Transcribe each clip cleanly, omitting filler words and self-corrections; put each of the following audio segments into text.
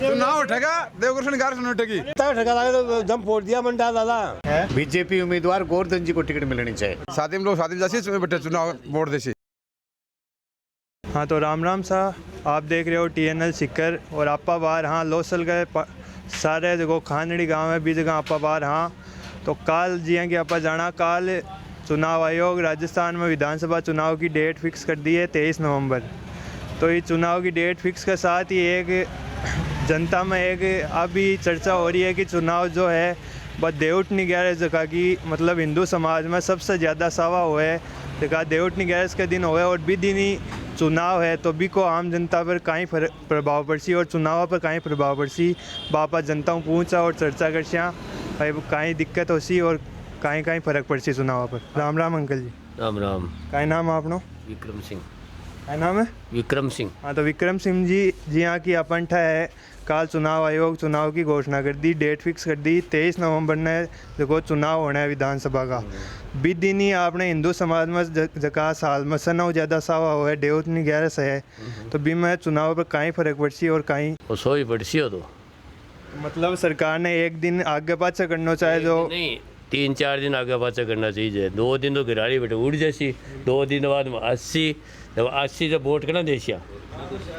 चुनाव उठेगा देवकृष्ण गार्ग ने उठेगी तो दम फोड़ दिया मंडा दादा। बीजेपी उम्मीदवार गोवर्धन जी को टिकट मिलनी चाहिए। शादी में लोग शादी जैसे इसमें बैठे चुनाव वोट देसी। हाँ तो राम राम सा आप देख रहे हो TNL सिक्कर और आपा बार हाँ लोसल गए सारे जो खानड़ी गांव है भी जगह आपा बार हाँ तो काल जिया कि आपा जाना काल चुनाव आयोग राजस्थान में विधानसभा चुनाव की डेट फिक्स कर दी है 23 नवंबर। तो ये चुनाव की डेट फिक्स के साथ ही एक जनता में एक अभी चर्चा हो रही है कि चुनाव जो है बस देवउठनी ग्यारस जगह की मतलब हिंदू समाज में सबसे ज़्यादा सावा हुआ है जगह देवउठनी ग्यारस के दिन हुआ है और भी दिन ही चुनाव है तो भी को आम जनता पर कहीं प्रभाव पड़सी और चुनाव पर कहीं प्रभाव पड़सी बापा जनता पूछा और चर्चा करसिया भाई कहीं दिक्कत होसी और कहीं कहीं फर्क पड़सी चुनाव पर। राम राम अंकल जी। राम राम। कहीं नाम आपनो? विक्रम सिंह। क्या नाम है? विक्रम सिंह। हाँ तो विक्रम सिंह जी यहाँ की अपंठा है काल चुनाव आयोग चुनाव की घोषणा कर दी डेट फिक्स कर दी 23 नवंबर ने देखो चुनाव होना है विधानसभा का। बीत दिन ही आपने हिंदू समाज में जका साल में सनौ ज़्यादा सावा हुआ है देवउठनी ग्यारस है तो भी में चुनाव पर कहीं फर्क पड़सी और कहीं सोई पड़सी हो तो मतलब सरकार ने एक दिन आगे पाछे करना चाहे जो नहीं 3-4 दिन आगे पाछा करना चाहिए। 2 दिन तो गिराड़ी बेटे उड़ जैसी 2 दिन बाद 80 जब वोट करना देशिया।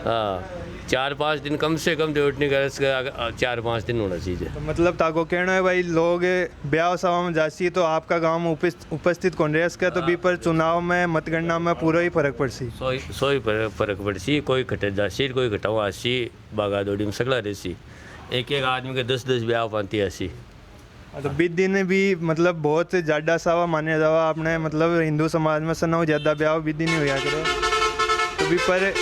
हाँ 4-5 दिन कम से कम देवउठनी ग्यारस का 4-5 दिन होना चाहिए। तो मतलब ताको कहना है भाई लोग ब्याह सभा में जासी तो आपका गांव में उपस्थित कौन रह सके तो भी पर चुनाव में मतगणना में पूरा ही फर्क पड़सी सोई फर्क पड़सी कोई घटे जासी कोई घटाओ आसी बागा दौड़ी में सकला रहसी एक आदमी के 10-10 ब्याह पाती ऐसी। तो बीत दिन भी मतलब बहुत ज़्यादा सावा माने जावा आपने मतलब हिंदू समाज में सनौ ज़्यादा ब्याह बीत दिन ही हुआ करे तो भी पर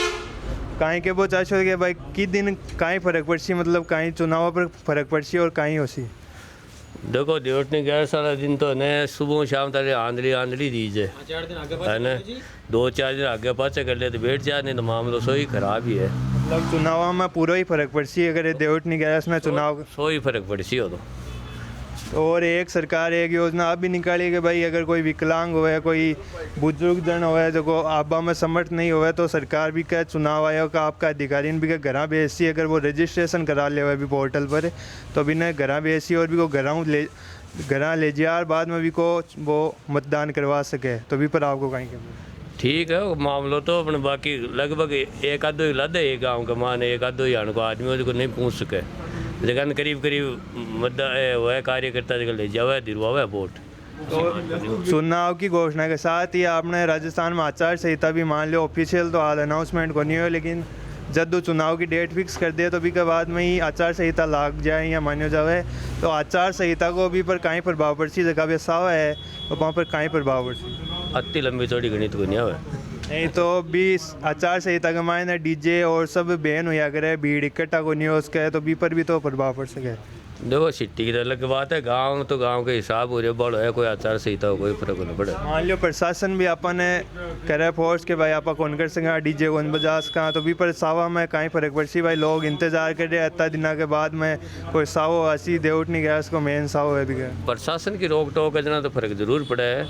कहीं के वो चाहो कि भाई कि दिन कहीं फर्क पड़सी मतलब कहीं चुनाव पर फर्क पड़सी और कहीं होसी। देखो देवउठनी ग्यारस वाला दिन तो ने सुबह शाम तक आंधड़ी दीजिए है ना 2-4 दिन आगे पाछे कर ले तो बैठ जाए नहीं तो मामलो सोई खराब ही है। मतलब चुनाव में पूरा ही फर्क पड़सी अगर देवउठनी ग्यारस में चुनाव सोई फर्क पड़सी हो तो। और एक सरकार एक योजना अब भी निकाली कि भाई अगर कोई विकलांग होवे कोई बुजुर्ग जन होवे जो को आबा में समर्थ नहीं होवे तो सरकार भी कहे चुनाव आयोग का आपका अधिकारी भी के घर भेजसी अगर वो रजिस्ट्रेशन करा ले अभी पोर्टल पर तो भी ने घर भेजसी और भी को घर ले जाए बाद में भी को वो मतदान करवा सके तो भी पर आपको कहीं के ठीक है मामलो तो अपने बाकी लगभग एक आधो ही लद है एक गाँव का मान एक आधो ही आने को आदमी को नहीं पूछ सके लेकिन करीब वह कार्यकर्ता जगह ले जावे दिलवावे वोट। तो चुनाव की घोषणा के साथ ही आपने राजस्थान में आचार संहिता भी मान लो ऑफिशियल तो हाल अनाउंसमेंट को नहीं हो लेकिन जब दो चुनाव की डेट फिक्स कर दिए तो भी के बाद में ही आचार संहिता लाग जाए या मान्यो जाए तो आचार संहिता को भी पर कहीं प्रभाव पड़सी जगह भी सावा है तो वहाँ पर कहीं प्रभाव पड़सी अति लंबी चौड़ी गणित को नहीं आवे नहीं तो भी आचार संहिता के मायने डीजे और सब बैन हुआ करे भीड़ इकट्ठा को नहीं हो सके तो भी पर भी तो प्रभाव पड़ सके। देखो सिटी की अलग बात है गांव तो गांव के हिसाब हो रहे बड़ है कोई आचार संहिता कोई फर्क नहीं पड़े। मान लो प्रशासन भी अपने करे फोर्स के भाई आप कौन कर सकें डीजे कौन बजा सका तो भी पर सावा में कहीं फर्क पड़सी भाई लोग इंतजार कर रहे इतना दिनों के बाद में कोई सावो आसी देवउठनी ग्यारस को मेन सावो है भी प्रशासन की रोक टोक करना तो फर्क जरूर पड़ा है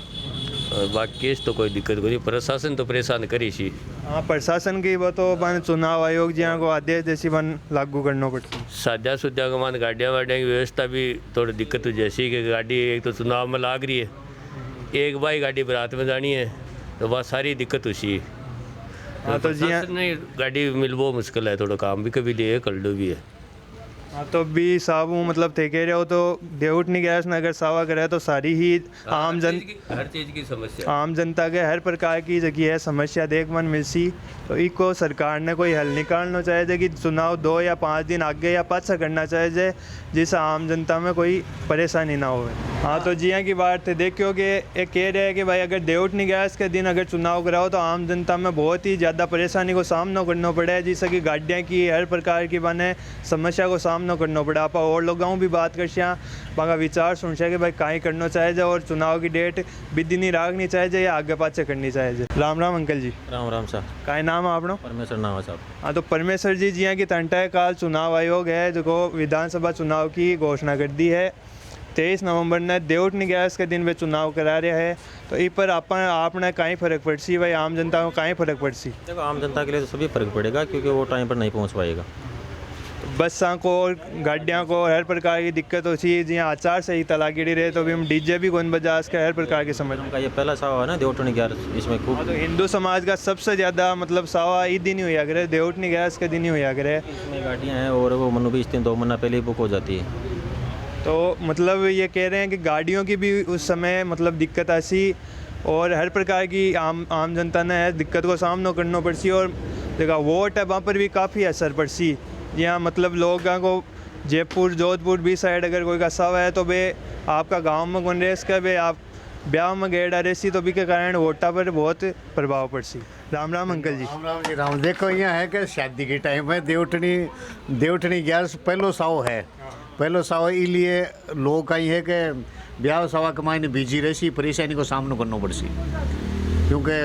और बाकी तो कोई दिक्कत कोई प्रशासन तो परेशान करी सी। हाँ प्रशासन की वो तो बन चुनाव आयोग जी को आदेश जैसी बन लागू करना पड़ती साध्या सुध्या का मान गाड़ियाँ वाड़ियाँ की व्यवस्था भी थोड़ी दिक्कत हो जैसी कि गाड़ी एक तो चुनाव में लाग रही है एक बाई गाड़ी बारात में जानी है तो वह सारी दिक्कत हुई। हाँ तो जी नहीं गाड़ी मिलवो मुश्किल है थोड़ा काम भी कभी लिए कर लो भी है। हाँ तो भी साहब मतलब थे कह रहे हो तो देवउठनी ग्यारस ने अगर सावा करे तो सारी ही आम हर चीज़ की समस्या आम जनता के हर प्रकार की जगह है समस्या देख मन मिलसी तो इको सरकार ने कोई हल निकालना चाहिए कि चुनाव 2 या 5 दिन आगे या पाछा करना चाहिए जिससे आम जनता में कोई परेशानी ना हो। हाँ तो जी हाँ की बात है देखियो कि एक कह रहे हैं कि भाई अगर देवउठनी ग्यारस के दिन अगर चुनाव कराओ तो आम जनता में बहुत ही ज़्यादा परेशानी को सामना करना पड़े जिससे कि गाड़ियाँ की हर प्रकार की बने समस्या को सामना करना पड़े। आप और लोगों भी बात कर वहाँ विचार सुन कि भाई कहीं करना चाहिए और चुनाव की डेट बिदिनी राखनी चाहिए या आगे पाछे करनी चाहिए। राम राम अंकल जी। राम राम साहब। का नाम है आपनो? परमेश्वर नाम है साहब। हाँ तो परमेश्वर जी जी की तंटा है काल चुनाव आयोग है जो विधानसभा चुनाव की घोषणा कर दी है 23 नवंबर ने देवउठनी ग्यारस के दिन वे चुनाव करा रहे हैं तो इस पर आपने कहीं फर्क पड़सी भाई आम जनता को कहीं फर्क पड़सी? देखो आम जनता के लिए तो सभी फर्क पड़ेगा क्योंकि वो टाइम पर नहीं पहुंच पाएगा। बसा को और गाड़ियाँ को हर प्रकार की दिक्कत होती है। जी आचार संहिता लागेड़ी रहे तो भी हम डीजे भी कौन बजा इसका हर प्रकार की समझ। का ये पहला सावा है ना देवटनी ग्यार, इसमें खूब तो हिंदू समाज का सबसे ज़्यादा मतलब सावा ई दिन ही हुआ करे, देवटनी गैस के दिन ही हुआ करे। इसमें गाड़ियाँ हैं और वो मनु भी इस दिन 2 महीना पहले ही बुक हो जाती है। तो मतलब ये कह रहे हैं कि गाड़ियों की भी उस समय मतलब दिक्कत ऐसी और हर प्रकार की आम जनता ने दिक्कत को सामना करना पड़सी। और देखा वोट है वहाँ पर भी काफ़ी असर पड़सी। यहाँ मतलब लोगों को जयपुर जोधपुर भी साइड अगर कोई का सावा है तो वे आपका गांव में कौन रेस का वे आप ब्याह में गेड़ा रेसी तो भी के कारण वोटा पर बहुत प्रभाव पड़सी। राम राम अंकल जी। राम राम जी राम। देखो यहाँ है कि शादी के टाइम में देवटनी ग्यारह पहलो साव है। पहलो साव इसलिए लोग कहीं है कि ब्याह सवा कमाई ने बीजी रही परेशानी को सामना करना पड़सी, क्योंकि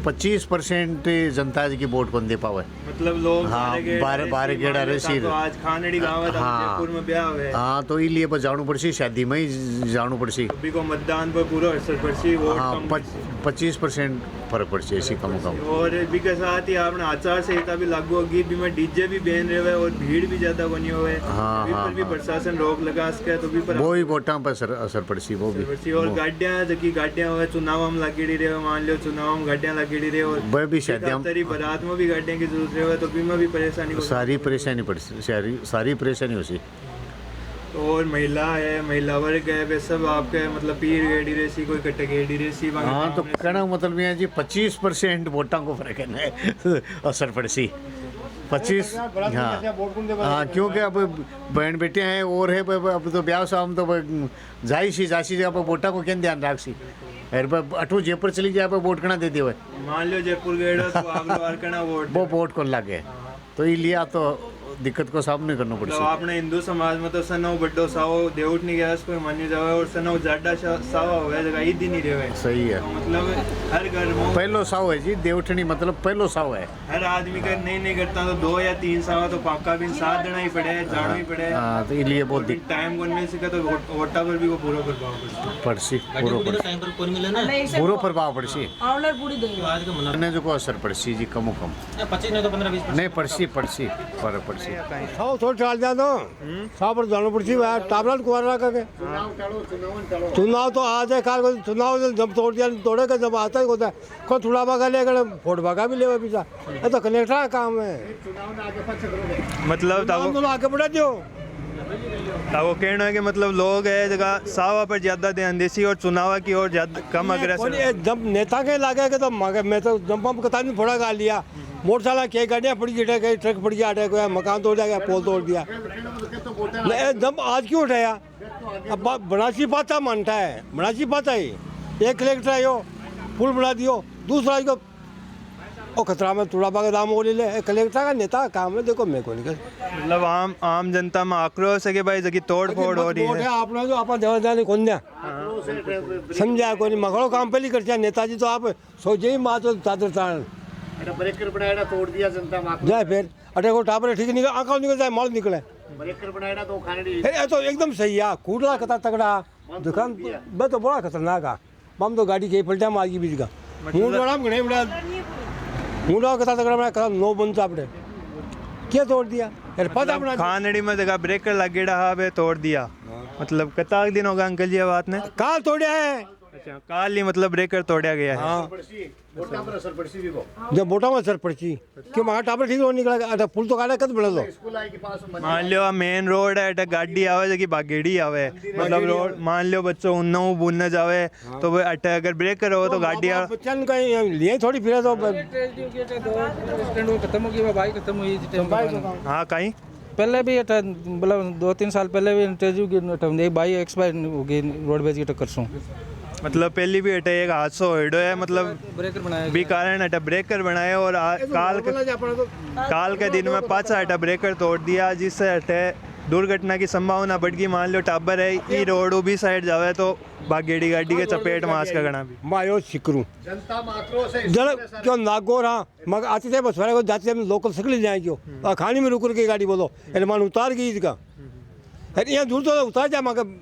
25% जनता की वोट कौन दे पावे। मतलब लोग हाँ, बारह गेड़ा रही तो आज खानड़ी गांव है तो जयपुर में ब्याह है। हाँ, तो इसलिए बस जाणू पड़सी, शादी में ही जाणू पड़सी। अभी को मतदान पर पूरा असर पड़सी। वोट हाँ, 25% फर्क पड़सी ऐसी कम और भी के साथ ही आपने आचार संहिता भी लागू होगी, भी में डीजे भी बैन रहे और भीड़ भी ज्यादा बनी हुए। हाँ, भी पर भी प्रशासन रोक लगा सके तो भी पर वो ही वोटा पर असर पड़सी वो भी। और गाड़ियाँ जबकि गाड़ियाँ हुए चुनाव में लगेड़ी रहे, मान लो चुनाव में गाड़ियाँ लगेड़ी रहे और वह भी शादी तेरी बारात में भी गाड़ियाँ की जरूरत रहे तो भी में भी परेशानी हो। सारी परेशानी पड़सी, सारी परेशानी होती। और महिला है, महिला वर्ग है, वे सब आपके मतलब पीर गेड़ी रेसी कोई कट्टे गेड़ी रेसी। हाँ, तो कहना मतलब ये जी 25% वोटां को फर्क है असर पड़सी 25। हाँ, क्योंकि अब बहन बेटियाँ हैं और है अब तो ब्याह शाम तो जासी अब वोटा को क्या ध्यान रखसी। अठू जयपुर चली जाए वोट कना दे हुए, मान लो जयपुर गेड़ा तो अगला बार कना वोट वो वोट को लगे तो इसलिए तो दिक्कत को सामने करना तो पड़ता। आपने हिंदू समाज में तो सनौ बड्डो सावो देवटनी गैस कोई मान्य जावे और सनौ जाडा सावा हुआ जगह ई दिन ही रहे। सही है, तो मतलब हर घर में पहलो साव है जी देवटनी, मतलब पहलो साव है। हर आदमी का नहीं करता तो 2 या 3 सावा तो पाका भी साथ देना ही पड़े, जाना ही पड़े। हाँ, तो इसलिए बहुत टाइम को नहीं सीखा तो वोटा पर भी वो पूरा प्रभाव पड़सी, पूरा प्रभाव पड़सी ने जो को असर पड़सी जी कमो कम 25 नहीं तो 15-20 नहीं पड़सी फर्क पड़सी। सौ थोड़ा टाल दिया तो सौ पर जाना पड़ती है टाबला कुआरा करके। चुनाव तो आज है काल को चुनाव जब तोड़ दिया तोड़े का जब आता ही होता है को थोड़ा भागा ले वोट भागा भी ले पीछा। ये तो कनेक्टर का काम है। मतलब आगे बढ़ा दो वो कहना है कि मतलब लोग है जगह सावा पर ज्यादा ध्यान देसी और चुनाव की ओर ज्यादा कम अग्रसर। जब नेता के लागे के तो मैं तो जब कता नहीं थोड़ा गा लिया मोटरसाइकिल कई गाड़ियाँ पड़ी गई कई ट्रक पड़ गया अटैक हुआ मकान तोड़ दिया पोल तोड़ दिया। जब आज क्यों उठाया अब बनासी पाता मानता है बनासी पाता ही एक कलेक्टर आयो पुल बना दियो दूसरा को और खतरा में थोड़ा बाग दाम हो ले कलेक्टर का नेता काम है। देखो मैं को निकल मतलब आम जनता में आक्रोश है कि भाई जगह तोड़ फोड़ हो रही है। आपने जो आप देवा जाने कौन दिया समझा को नहीं मकड़ो काम पहले करते नेताजी तो आप सोचे ही माँ तो चादर तारण ब्रेकर बनाया तोड़ दिया जनता में जाए फिर अटैक को टापर ठीक निकल आंखों निकल जाए माल निकले ब्रेकर बनाया तो खाने ये तो एकदम सही है कूड़ा कता तगड़ा दुकान बस तो बड़ा खतरनाक है। हम तो गाड़ी के पलटा मार की बीच का मुंडा कता तगड़ा मैं कदम 9 बनता आपने क्या तोड़ दिया यार पता अपना खानड़ी में जगह ब्रेकर लगेड़ा है तोड़ दिया। मतलब कता दिन होगा अंकल जी बात ने काल तोड़ा है। अच्छा काल ही मतलब ब्रेकर तोड़ा गया है। हाँ जब बोटा में असर पड़ती क्यों महा टापर ठीक हो निकला पुल तो काटा कद बड़ा लो मान लो मेन रोड है अटक गाड़ी आवे जगह बागेड़ी आवे मतलब रोड मान लो बच्चों उन्ना बुनने जावे तो वो अटक अगर ब्रेकर हो तो गाड़ी बच्चन कहीं लिए थोड़ी फिर तो खत्म हो गई भाई खत्म हुई। हाँ कहीं पहले भी मतलब 2-3 साल पहले भी इंटरव्यू की भाई एक्सपायर हो गई रोडवेज की टक्कर से। मतलब पहली भी अटे एक हादसा होइडो है मतलब ब्रेकर बनाया भी कारण अटा ब्रेकर बनाए और काल के दिन में पाचा अटा ब्रेकर तोड़ दिया जिससे अटे दुर्घटना की संभावना बढ़ गई। मान लो टाबर है ये रोड भी साइड जावे तो बागेड़ी गाड़ी के चपेट मास का गणा भी मायो सिकरू जल क्यों नागौर हाँ मगर आते थे बस को जाते थे लोकल सकल जाए क्यों खानी में रुक के गाड़ी बोलो अरे मान उतार गई इसका अरे यहाँ दूर तो उतार जाए मगर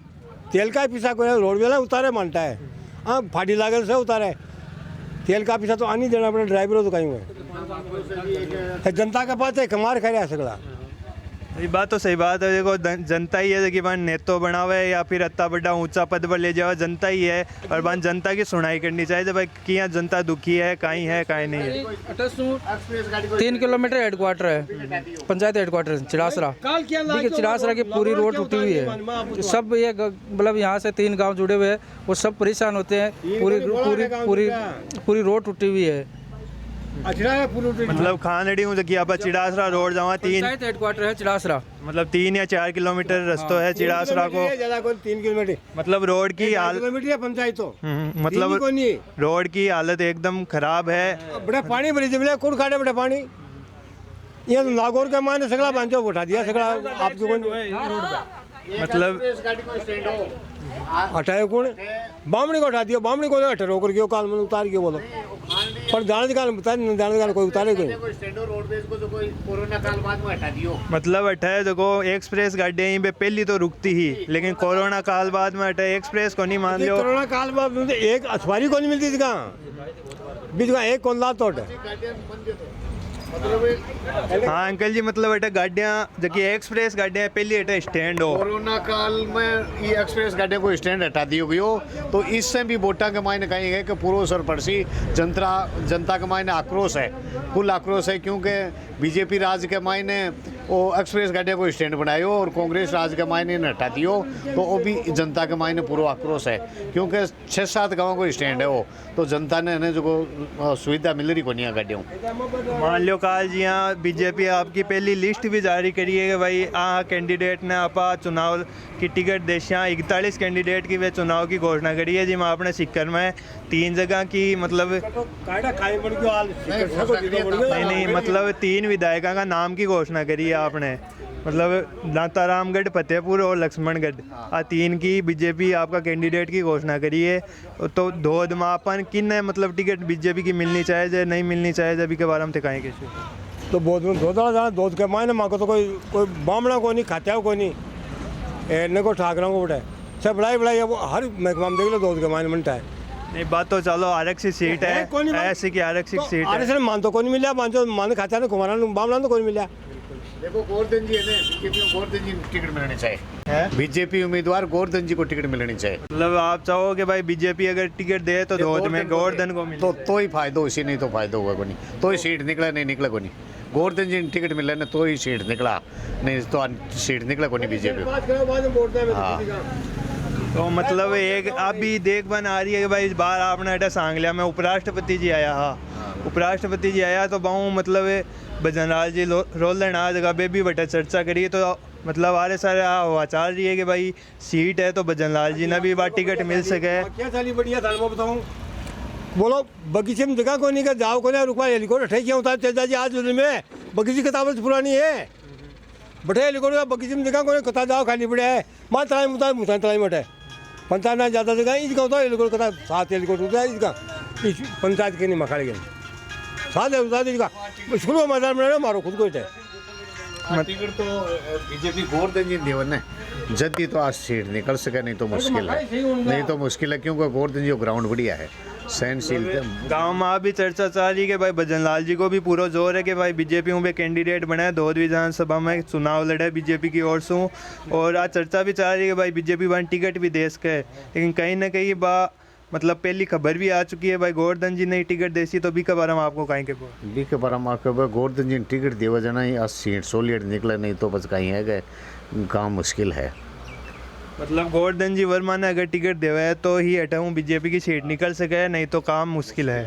तेल का पीसा को रोड वेला उतारे मानता है। हाँ फाड़ी लागल से उतारे तेल का पीसा तो आनी देना पड़े ड्राइवरों तो कहीं हुए जनता के पास है कमार खा सगला ये बात तो सही बात है। देखो जनता ही है कि बन नेतो बना हुआ है या फिर इतना बड़ा ऊंचा पद पर ले जाओ, जनता ही है। और बन जनता की सुनाई करनी चाहिए भाई कि यहाँ जनता दुखी है, कहीं नहीं है। 3 किलोमीटर हेडक्वार्टर है, पंचायत हेडक्वार्टर चिड़ासरा। देखिए चिड़ासरा की पूरी रोड टूटी हुई है। सब ये मतलब यहाँ से 3 गांव जुड़े हुए हैं, वो सब परेशान होते हैं। पूरी रोड टूटी हुई है। मतलब खानड़ी हूँ कि आप चिड़ासरा रोड जावा 3 पंचायत हेडक्वार्टर है चिड़ासरा। मतलब 3 या 4 किलोमीटर रास्ता है चिड़ासरा को। ज्यादा कोई 3 किलोमीटर मतलब रोड की हालत, किलोमीटर है पंचायत तो मतलब को नहीं। रोड की हालत एकदम खराब है। बड़ा पानी भरी जमीन कौन काटे बड़ा पानी। ये तो नागौर के माने सगला बांधो उठा दिया सगला आपको कौन मतलब हटाए कौन बामणी को हटा दिया। बामणी को हटा रोकर के काल में उतार के बोलो पर जाने काल बता नहीं जाने काल कोई उतारे कोई। मतलब हटाए देखो एक्सप्रेस गाड़ियाँ यहीं पे पहली तो रुकती ही, लेकिन कोरोना काल बाद में हटाए एक्सप्रेस को नहीं मान लो। कोरोना काल बाद एक अखबारी को नहीं मिलती थी कहाँ बीच का एक कौन ला तो हाँ अंकल जी, मतलब बेटा गाड़ियाँ जबकि एक्सप्रेस गाड़ियाँ पहली हटा स्टैंड हो। कोरोना काल में ये एक्सप्रेस गाड़ियों को स्टैंड हटा दी गई हो तो इससे भी वोटा के मायने कहीं है कि पूर्व सर पड़सी जनता के मायने आक्रोश है, कुल आक्रोश है। क्योंकि बीजेपी राज के मायने वो एक्सप्रेस गाड़ियों को स्टैंड बनायो और कांग्रेस राज के मायने हटा दियो तो वो भी जनता के मायने पूरा आक्रोश है। क्योंकि 6-7 गाँव को स्टैंड है वो तो जनता ने जो सुविधा मिल रही को नहीं गाड़ियों। मान लो काल जी हाँ बीजेपी आपकी पहली लिस्ट भी जारी करी है कि भाई कैंडिडेट ने आपा चुनाव की टिकट देशियाँ 41 कैंडिडेट की वे चुनाव की घोषणा करी है जिसमें आपने सिक्कर में 3 जगह की मतलब नहीं मतलब 3 विधायकों का नाम की घोषणा करी है आपने। मतलब नातारामगढ़, फतेहपुर और लक्ष्मणगढ़ 3 की बीजेपी आपका कैंडिडेट की घोषणा करी है। तो धोध मापन किन है मतलब टिकट बीजेपी की मिलनी चाहिए नहीं मिलनी चाहिए अभी के बारे में दिखाएं कैसे तो दूध के मायने माँ को तो कोई बामणा को नहीं खाते को नहीं एने को ठाकरा को उठाए सब बड़ाई अब हर महकमा में देख लो दूध के मायने मनता है। नहीं बात तो चलो आरक्षित सीट है ऐसी की आरक्षित सीट है। आरक्षण मान तो कोई मिला मान खाता ना कुमारा बामणा तो कोई मिला। देखो गोवर्धन जी है ना बीजेपी में गोवर्धन जी टिकट मिलनी चाहिए। बीजेपी उम्मीदवार गोवर्धन जी को टिकट मिलनी चाहिए। मतलब आप चाहो कि भाई बीजेपी अगर टिकट दे तो धोध में गोवर्धन को मिले तो ही फायदा उसी नहीं तो फायदा होगा को नहीं तो ही सीट निकला नहीं निकला को नहीं। गोवर्धन जी टिकट मिले ना तो ही सीट निकला नहीं तो सीट निकला को नहीं बीजेपी। हाँ तो मतलब एक आप भी देख बन आ रही है कि भाई इस बार आपने अटा सांगलिया में उपराष्ट्रपति जी आया। हाँ उपराष्ट्रपति जी आया तो बहु मतलब भजनलाल जी रोलन आ जगह पे भी बटा चर्चा करिए तो मतलब आरे सारे हवा चल रही है कि भाई सीट है तो भजनलाल जी ने भी बार टिकट मिल सके। क्या साली बढ़िया था मैं बताऊँ बोलो बगीचे में जगह को नहीं कर जाओ को नहीं रुकवा हेलीकॉप्टर ठेकिया उतार चल जाए आज में बगीचे किताब पुरानी है बटे हेलीकॉप्टर बगीचे में जगह को नहीं कता जाओ खाली पड़े है माँ तलाई मुता मुता तलाई मटे पंचायत ना ज़्यादा जगह इसका होता है हेलीकॉप्टर कता 7 हेलीकॉप्टर होता है इसका इस पंचायत के नहीं मखाड़े गए 7 हेलीकॉप्टर इसका स्कूल में मैदान बनाना मारो खुद को टिकट तो बीजेपी गोवर्धन जी देवन है जल्दी तो आज सीट निकल सके नहीं तो मुश्किल है क्योंकि गोवर्धन जी ग्राउंड बढ़िया है सहनशील गांव में भी चर्चा चल रही है कि भाई भजनलाल जी को भी पूरा जोर है कि भाई बीजेपी में कैंडिडेट बने धोध विधानसभा में चुनाव लड़े बीजेपी की ओर से। और आज चर्चा भी चल रही है कि भाई बीजेपी वन टिकट भी दे सके लेकिन कहीं ना कहीं मतलब पहली खबर भी आ चुकी है भाई गोवर्धन जी ने टिकट देसी तो बी के बारे में आपको कहीं के बी के बारे में आपको गोवर्धन जी ने टिकट देवा जाना ही आज सीट सोलियट निकले नहीं तो बस कहीं है कि काम मुश्किल है। मतलब गोवर्धन जी वर्मा ने अगर टिकट देवा है तो ही हटाऊँ बीजेपी की सीट निकल सके नहीं तो काम मुश्किल है।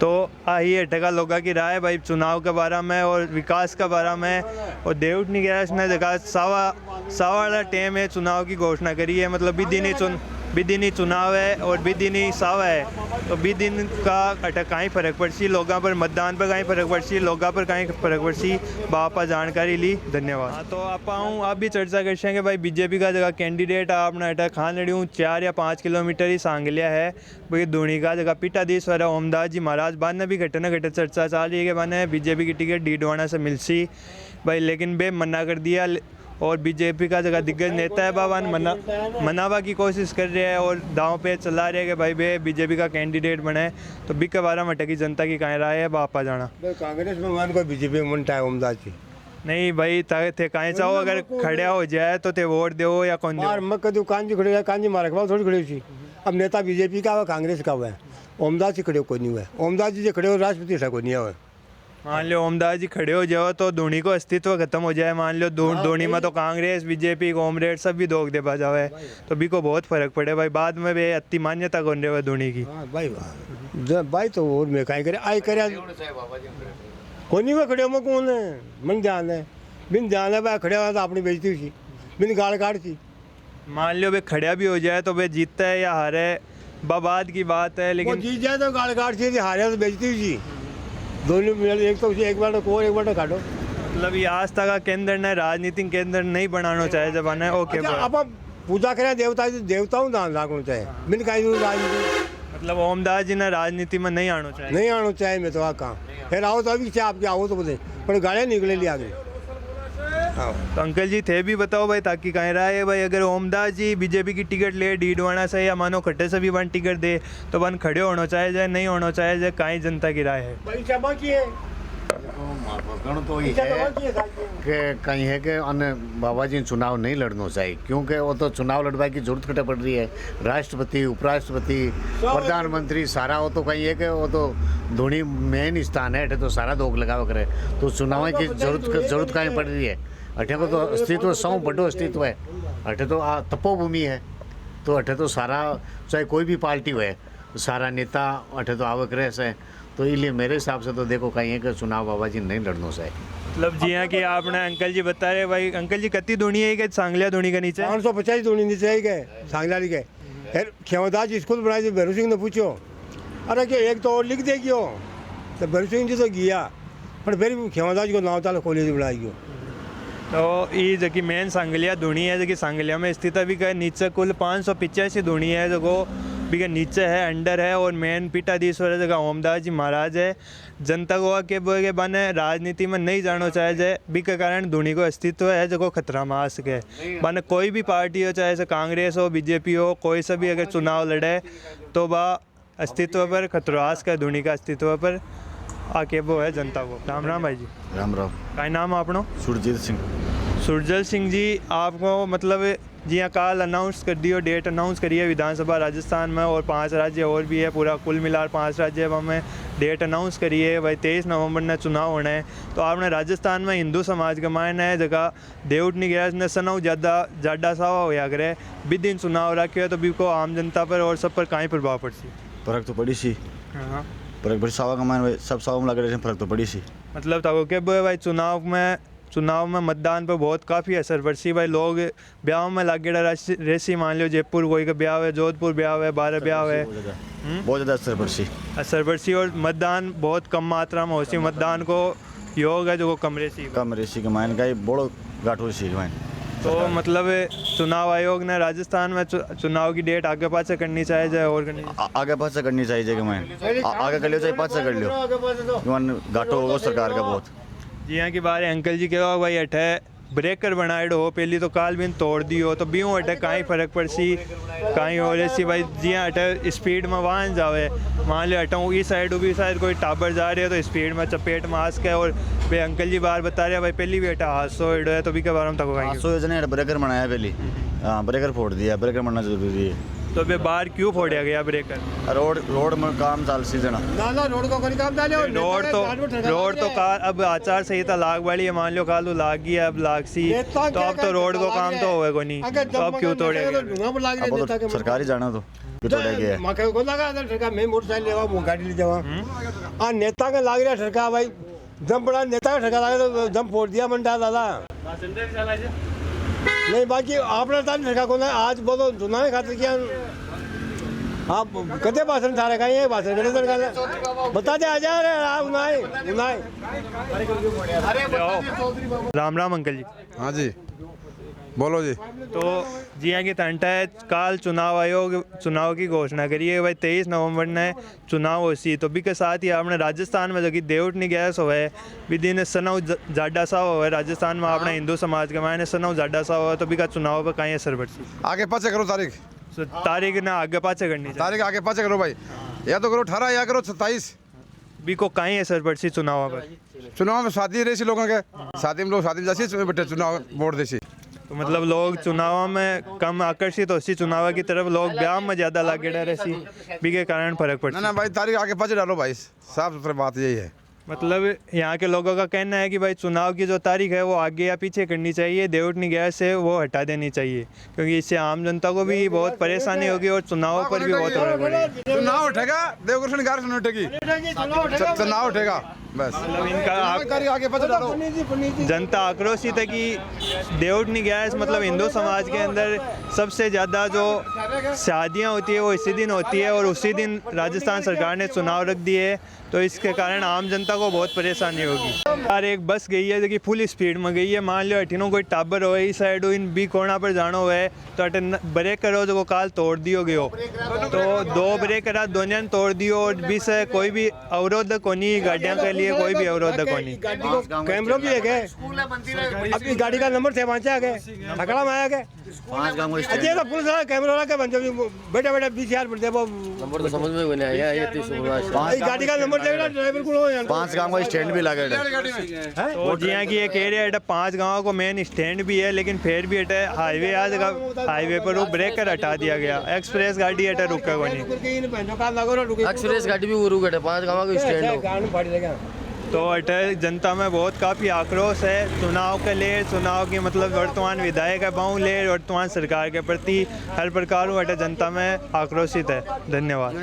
तो ही हटेगा लोगों की राय भाई चुनाव के बारे में और विकास के बारे में। और देवउठनी गैस ने जगह सवा वाला टाइम है चुनाव की घोषणा करी है मतलब बिदिनी चुनाव है और बिदिनी सावा है तो बिदिन का अटक कहीं फर्क पड़सी लोगों पर मतदान पर कहीं फर्क पड़सी लोगों पर कहीं फर्क पड़सी बापा जानकारी ली। धन्यवाद। हाँ तो आप भी चर्चा कर सकेंगे भाई बीजेपी का जगह कैंडिडेट आपने अटक खान लड़ी 4 या 5 किलोमीटर ही सांगलिया है भाई धूणी का जगह पीठाधीश्वर ओमदास जी महाराज बाद में भी घटना चर्चा चल रही है कि मैंने बीजेपी की टिकट डीडवाना से मिलसी भाई लेकिन बे मना कर दिया। और बीजेपी का जगह दिग्गज नेता है बाबा मनावा की कोशिश कर रहे हैं और दांव पे चला रहे हैं कि भाई बे बीजेपी का कैंडिडेट बने तो बी के बारे में अटकी जनता की कहीं राय है बापा जाना। कांग्रेस में मान को बीजेपी में मनता है ओमदास जी नहीं भाई थे कहीं चाहो अगर खड़ा हो जाए तो ते वोट दो या कौन दो मार मैं कदू कांजी खड़े है कांजी मारे के थोड़ी खड़ी थी। अब नेता बीजेपी का हुआ कांग्रेस का हुआ है ओमदास जी खड़े कोई नहीं हुआ ओमदास जी जो खड़े हो राष्ट्रपति ऐसा कोई नहीं हुआ। मान लो ओमदास जी खड़े हो जाओ तो धोनी को अस्तित्व खत्म हो जाए। मान लो धोनी में तो कांग्रेस बीजेपी कॉमरेड सब भी दोग दे जाओ है तो भी को बहुत फर्क पड़े भाई बाद में भी अति मान्यता कौन रहे धोनी की। हाँ भाई तो और मैं कहीं करे आई करे कोई नहीं हुआ खड़े हो मैं कौन है मन ध्यान है बिन ध्यान है भाई खड़े हुआ तो अपनी बेचती थी बिन गाड़ काट थी। मान लो भाई खड़ा भी हो जाए तो भाई जीतता है या हारे बात की बात है वो लेकिन जीत जाए तो गाड़ काट थी हारे तो बेचती थी दोनों मिल एक तो एक बार को एक बार काटो। मतलब ये आस्था का केंद्र ने राजनीतिक केंद्र नहीं बनाना चाहिए जब आना ओके अच्छा, अब पूजा करें देवताओं दान लागू चाहिए बिन कहीं राजनीति मतलब ओमदास जी ने राजनीति में नहीं आना चाहिए। नहीं आना चाहिए मैं तो आ कहाँ फिर आओ तो अभी आपके आओ तो बोले पर गाड़ियाँ निकले लिया आगे। तो अंकल जी थे भी बताओ भाई ताकि कहीं रहा है भाई अगर ओमदास जी बीजेपी की टिकट ले डीडवाना से या मानो खट्टे से भी वन टिकट दे तो वन खड़े होना चाहिए जाए नहीं होना चाहिए जाए कहीं जनता की राय है। तो ये है कि कहीं है कि अन्य बाबा जी चुनाव नहीं लड़ना चाहिए क्योंकि वो तो चुनाव लड़वाई की जरूरत कटे पड़ रही है। राष्ट्रपति उपराष्ट्रपति प्रधानमंत्री सारा वो तो कहीं है कि वो तो धोनी मेन स्थान है अठे तो सारा दोग लगाव करे तो चुनाव की जरूरत कहीं पड़ रही है। अठे को तो अस्तित्व सौ बड़ो अस्तित्व है अठे तो तपोभूमि है तो अठे तो सारा चाहे कोई भी पार्टी हो सारा नेता अठे तो आवक रहे से तो इसलिए मेरे हिसाब से तो देखो कहीं है कि चुनाव बाबा जी नहीं लड़ना चाहिए। मतलब जी हाँ कि आपने अंकल जी बता रहे भाई अंकल जी कत्ती धोनी है कि सांगलिया धोनी का नीचे 550 धोनी नीचे ही गए सांगला गए फिर खेमदास स्कूल बनाए थे भैरू सिंह ने पूछो अरे कि एक तो और लिख देगी हो तो भैरू सिंह जी तो गया पर फिर खेमदास को नाव ताला कॉलेज बनाई तो ये जो कि मेन सांगलिया धोनी है जो कि सांगलिया में स्थित है भी का नीचे कुल 585 धोनी है जो को भी का नीचे है अंडर है और मेन पीठाधीश्वर है जगह ओमदास जी महाराज है। जनता को के बने राजनीति में नहीं जाना चाहिए जाए भी के कारण धोनी को अस्तित्व है जो खतरा में आ सके बने कोई भी पार्टी हो चाहे से कांग्रेस हो बीजेपी हो कोई सा भी अगर चुनाव लड़े तो वह अस्तित्व पर खतरा आ सके धोनी का अस्तित्व पर आके वो है जनता को। राम राम भाई जी। राम राम। का नाम आपनो? सुरजीत सिंह। सुरजल सिंह जी आपको मतलब जी हाँ काल अनाउंस कर दियो डेट अनाउंस करी है विधानसभा राजस्थान में और 5 राज्य और भी है पूरा कुल मिलाकर 5 राज्य में डेट अनाउंस करी है भाई 23 नवंबर ने चुनाव होना है। तो आपने राजस्थान में हिंदू समाज का मायना है जगह देवउठनी गैस ने सनाऊ जाडा सावा होया करे भी दिन चुनाव रखे है तो भी को आम जनता पर और सब पर कहीं प्रभाव पड़ती फर्क तो पड़ी सी हाँ फर्क पड़ी सावा का मान सब सावा में लग रहे फर्क तो पड़ी सी मतलब था कि भाई चुनाव में मतदान पर बहुत काफ़ी असर पड़ती भाई लोग ब्याह में लागे रेसी मान लो जयपुर कोई का ब्याह है जोधपुर ब्याह है 12 ब्याह है बहुत ज़्यादा असर पड़ती और मतदान बहुत कम मात्रा में होती मतदान को योग है जो कम रेसी का मान का बड़ो घाट हो सी तो मतलब चुनाव आयोग ने राजस्थान में चुनाव की डेट आगे पास करनी चाहिए जाए और करनी आगे पास करनी चाहिए आगे कर लियो चाहे पास कर लियो घाटो होगा सरकार का बहुत। जी हाँ की बारे अंकल जी कहो भाई अठे ब्रेकर बनाए हो पहली तो काल बिन तोड़ दी हो तो बीहू अटे कहीं फर्क पड़सी कहीं हो रही भाई जी हाँ अटे स्पीड में वाहन जावे मान लिया अटाऊँ इस साइड कोई टाबर जा रहे हो तो स्पीड में चपेट मास्क है और भाई अंकल जी बार बता रहे भाई पहली भी अटा हादसो है तो भी के बारे में तक हादसो ब्रेकर बनाया पहली हाँ ब्रेकर फोड़ दिया ब्रेकर बनना जरूरी है तो बे बाहर क्यों फोड़ा गया ब्रेकर रोड में काम चाल सी जना ना रोड को कोई काम डाले रोड तो कार अब आचार संहिता लाग वाली है मान लो कालू लाग गई अब लाग सी तो अब तो रोड को काम तो होगा नहीं तो अब क्यों तोड़े तो सरकारी जाना तो तोड़ा गया मके को लगा सरकार मैं मोटरसाइकिल लेवा गाड़ी ले जावा आ नेता का लाग रहा सरकार भाई दम बड़ा नेता का ठका लगा तो दम फोड़ दिया मंडा दादा नहीं बाकी आपने ठका को ना आज बोलो चुनाव खातिर क्या आप कते भाषण था रखा है भाषण करे सरकार बता दे आ जा रहे उनाए राम राम अंकल जी। हाँ जी बोलो जी। तो जी हाँ की तंटा है काल चुनाव आयोग चुनाव की घोषणा करी है भाई 23 नवंबर ने चुनाव हो सी तो भी के साथ ही आपने राजस्थान में जो कि देवउठनी गैस हुआ है भी दिन सनाऊ जाडा सा हुआ है राजस्थान में आपने हिंदू समाज के मायने सनाऊ जाडा सा हुआ है तो भी का चुनाव पर कहीं असर पड़ती आगे पाचे करो तारीख ना आगे पाचे करनी तारीख आगे पाचे करो भाई या तो करो 18 या करो 27 बी को कहीं असर पड़सी चुनाव पर? चुनाव में शादी रही लोगों के शादी में लोग शादी में जासी बेटे चुनाव वोट देसी तो मतलब लोग चुनाव में कम आकर्षित होसी चुनाव की तरफ, लोग ब्याह में ज़्यादा लागे रहसी, बी के कारण फर्क पड़ता। ना भाई तारीख आगे पाँच डालो भाई, साफ सुथरी बात यही है। मतलब यहाँ के लोगों का कहना है कि भाई चुनाव की जो तारीख है वो आगे या पीछे करनी चाहिए, देवउठनी गैस से वो हटा देनी चाहिए, क्योंकि इससे आम जनता को भी बहुत परेशानी होगी और चुनाव पर भी बहुत फर्क पड़ेगा। चुनाव उठेगा देवकृष्ण गार से उठेगी, चुनाव उठेगा बस। मतलब इनका आगे पाँच डालो। जनता आक्रोशित है कि देवउठनी गैस मतलब हिंदू समाज के अंदर सबसे ज़्यादा जो शादियाँ होती है वो इसी दिन होती है और उसी दिन राजस्थान सरकार ने चुनाव रख दिए, तो इसके कारण आम जनता को बहुत परेशानी होगी। यार एक बस गई है जो कि फुल स्पीड में गई है, मान लो अठिनो कोई टाबर हो इस साइड इन बी कोना पर जानो है तो अटन ब्रेक करो जो काल तोड़ दियो गयो, तो दो ब्रेक करा दोनों ने तोड़ दियो और बी से कोई भी अवरोधक होनी, गाड़ियों के लिए कोई भी अवरोधक होनी। गाड़ी को कैमरा भी है क्या? अपनी गाड़ी का नंबर थे वहाँ गए ठकड़ा में आया गए 5 गांव को अच्छे का पुलिस वाला कैमरा वाला क्या बन बेटा बेटा 20,000 बढ़ते वो नंबर तो समझ में नहीं आया ये गाड़ी का नंबर देगा ड्राइवर को 5 गांव को स्टैंड भी लगे तो जिया कि ये कह रहे हैं 5 गाँव को मेन स्टैंड भी है, लेकिन फिर भी अटे हाईवे आज हाईवे पर वो ब्रेक कर हटा दिया गया, एक्सप्रेस गाड़ी अटे रुका को नहीं, एक्सप्रेस गाड़ी भी उरू गए 5 गाँव का स्टैंड। तो अटे जनता में बहुत काफ़ी आक्रोश है चुनाव के लिए, चुनाव की मतलब वर्तमान विधायक है बाऊ ले वर्तमान सरकार के प्रति हर प्रकार अटे जनता में आक्रोशित है। धन्यवाद।